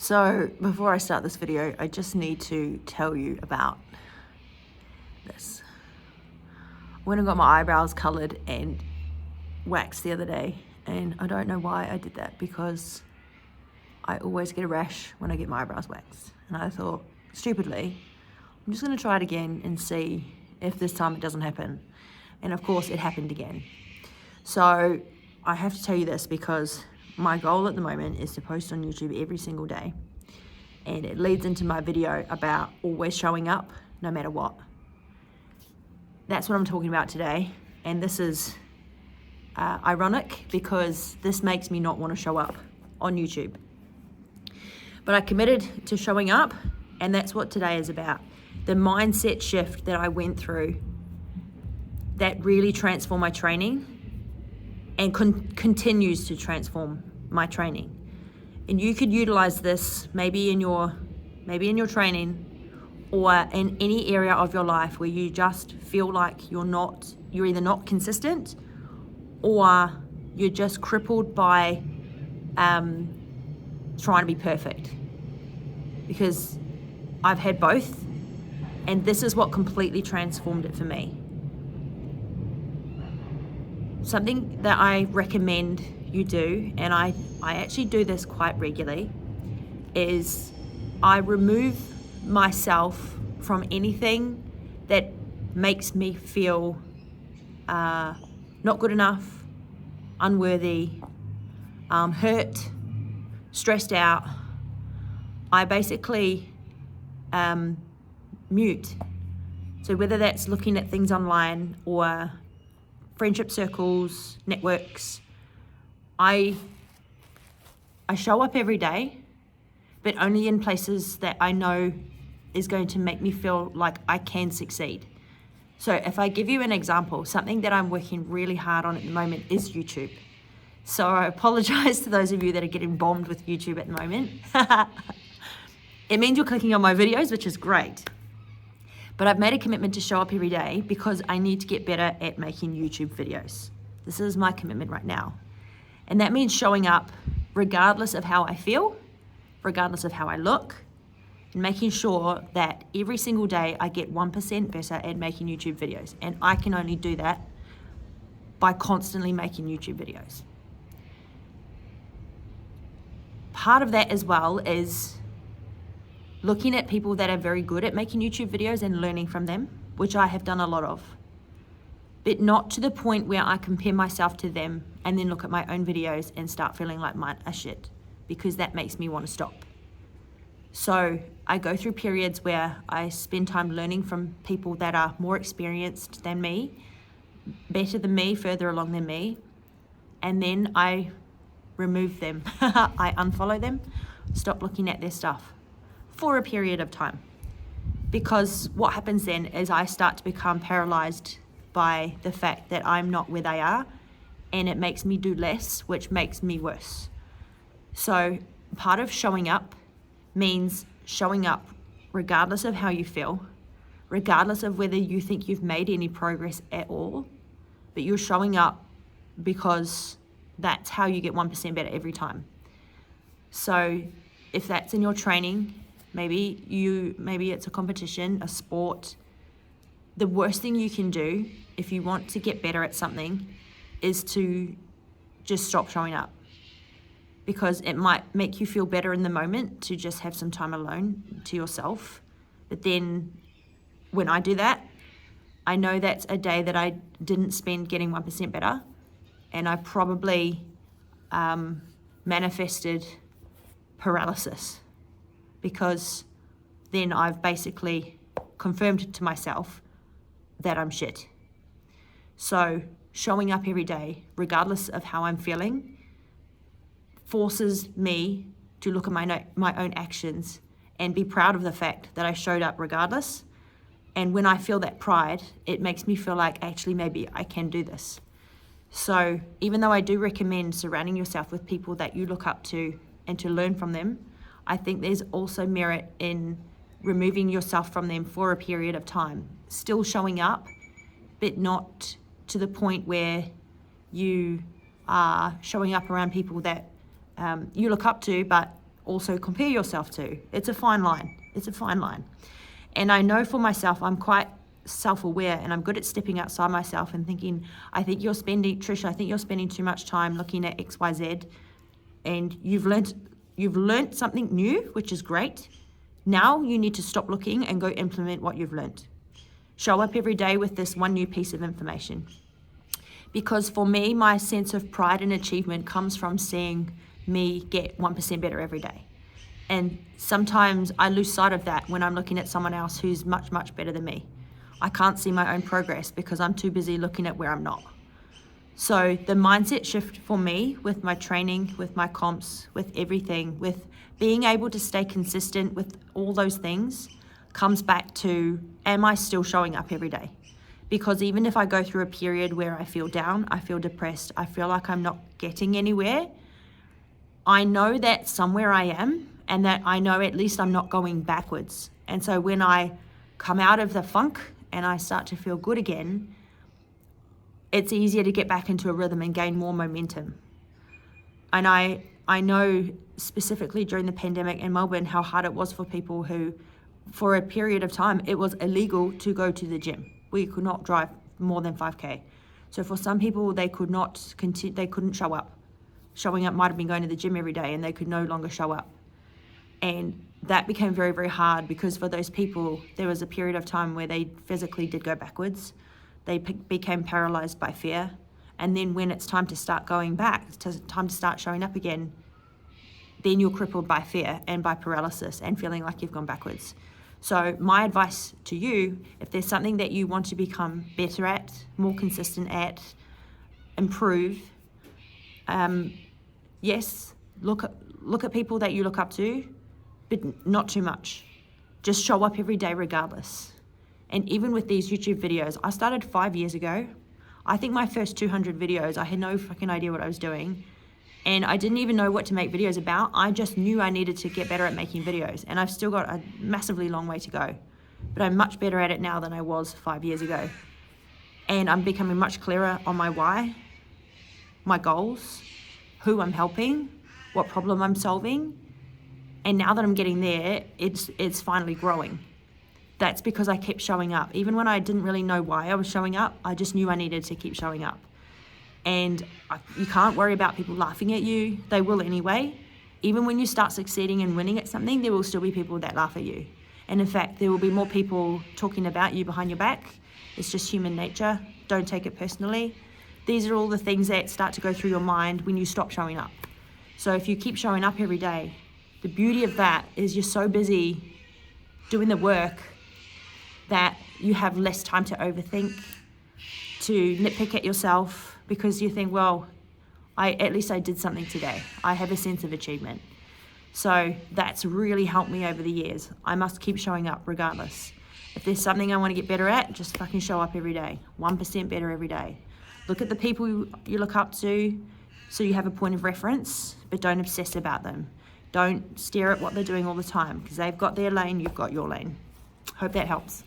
So before I start this video, I just need to tell you about this. I went and got my eyebrows colored and waxed the other day, and I don't know why I did that, because I always get a rash when I get my eyebrows waxed. And I thought, stupidly, I'm just gonna try it again and see if this time it doesn't happen. And of course it happened again. So I have to tell you this because my goal at the moment is to post on YouTube every single day. And it leads into my video about always showing up no matter what. That's what I'm talking about today. And this is ironic because this makes me not want to show up on YouTube. But I committed to showing up, and that's what today is about. The mindset shift that I went through that really transformed my training and continues to transform my training. And you could utilize this maybe in your training or in any area of your life where you just feel like you're either not consistent or you're just crippled by trying to be perfect. Because I've had both, and this is what completely transformed it for me. Something that I recommend you do, and I actually do this quite regularly, is I remove myself from anything that makes me feel not good enough, unworthy, hurt, stressed out. I basically mute. So whether that's looking at things online or friendship circles, networks, I show up every day, but only in places that I know is going to make me feel like I can succeed. So if I give you an example, something that I'm working really hard on at the moment is YouTube. So I apologize to those of you that are getting bombed with YouTube at the moment. It means you're clicking on my videos, which is great. But I've made a commitment to show up every day because I need to get better at making YouTube videos. This is my commitment right now. And that means showing up regardless of how I feel, regardless of how I look, and making sure that every single day I get 1% better at making YouTube videos. And I can only do that by constantly making YouTube videos. Part of that as well is looking at people that are very good at making YouTube videos and learning from them, which I have done a lot of, but not to the point where I compare myself to them and then look at my own videos and start feeling like mine are shit, because that makes me want to stop. So I go through periods where I spend time learning from people that are more experienced than me, better than me, further along than me, and then I remove them. I unfollow them, stop looking at their stuff for a period of time. Because what happens then is I start to become paralyzed by the fact that I'm not where they are, and it makes me do less, which makes me worse. So part of showing up means showing up regardless of how you feel, regardless of whether you think you've made any progress at all, but you're showing up because that's how you get 1% better every time. So if that's in your training, maybe it's a competition, a sport, the worst thing you can do if you want to get better at something is to just stop showing up. Because it might make you feel better in the moment to just have some time alone to yourself. But then when I do that, I know that's a day that I didn't spend getting 1% better. And I probably manifested paralysis, because then I've basically confirmed to myself that I'm shit. So showing up every day, regardless of how I'm feeling, forces me to look at my own actions and be proud of the fact that I showed up regardless. And when I feel that pride, it makes me feel like actually maybe I can do this. So even though I do recommend surrounding yourself with people that you look up to and to learn from them, I think there's also merit in removing yourself from them for a period of time, still showing up, but not to the point where you are showing up around people that you look up to, but also compare yourself to. It's a fine line. It's a fine line. And I know for myself, I'm quite self-aware, and I'm good at stepping outside myself and thinking, Trish, I think you're spending too much time looking at XYZ, and you've learnt something new, which is great. Now you need to stop looking and go implement what you've learnt. Show up every day with this one new piece of information. Because for me, my sense of pride and achievement comes from seeing me get 1% better every day. And sometimes I lose sight of that when I'm looking at someone else who's much, much better than me. I can't see my own progress because I'm too busy looking at where I'm not. So the mindset shift for me with my training, with my comps, with everything, with being able to stay consistent with all those things comes back to, am I still showing up every day? Because even if I go through a period where I feel down, I feel depressed, I feel like I'm not getting anywhere, I know that somewhere I am, and that I know at least I'm not going backwards. And so when I come out of the funk and I start to feel good again, it's easier to get back into a rhythm and gain more momentum. And I know specifically during the pandemic in Melbourne how hard it was for people who, for a period of time, it was illegal to go to the gym. We could not drive more than 5K. So for some people, they couldn't show up. Showing up might have been going to the gym every day, and they could no longer show up. And that became very, very hard, because for those people, there was a period of time where they physically did go backwards. They became paralyzed by fear. And then when it's time to start going back, time to start showing up again, then you're crippled by fear and by paralysis and feeling like you've gone backwards. So my advice to you, if there's something that you want to become better at, more consistent at, improve, yes, look at people that you look up to, but not too much. Just show up every day regardless. And even with these YouTube videos, I started 5 years ago. I think my first 200 videos, I had no fucking idea what I was doing. And I didn't even know what to make videos about. I just knew I needed to get better at making videos. And I've still got a massively long way to go. But I'm much better at it now than I was 5 years ago. And I'm becoming much clearer on my why, my goals, who I'm helping, what problem I'm solving. And now that I'm getting there, it's finally growing. That's because I kept showing up. Even when I didn't really know why I was showing up, I just knew I needed to keep showing up. And you can't worry about people laughing at you. They will anyway. Even when you start succeeding and winning at something, there will still be people that laugh at you. And in fact, there will be more people talking about you behind your back. It's just human nature. Don't take it personally. These are all the things that start to go through your mind when you stop showing up. So if you keep showing up every day, the beauty of that is you're so busy doing the work that you have less time to overthink, to nitpick at yourself, because you think, well, at least I did something today. I have a sense of achievement. So that's really helped me over the years. I must keep showing up regardless. If there's something I want to get better at, just fucking show up every day. 1% better every day. Look at the people you look up to so you have a point of reference, but don't obsess about them. Don't stare at what they're doing all the time, because they've got their lane, you've got your lane. Hope that helps.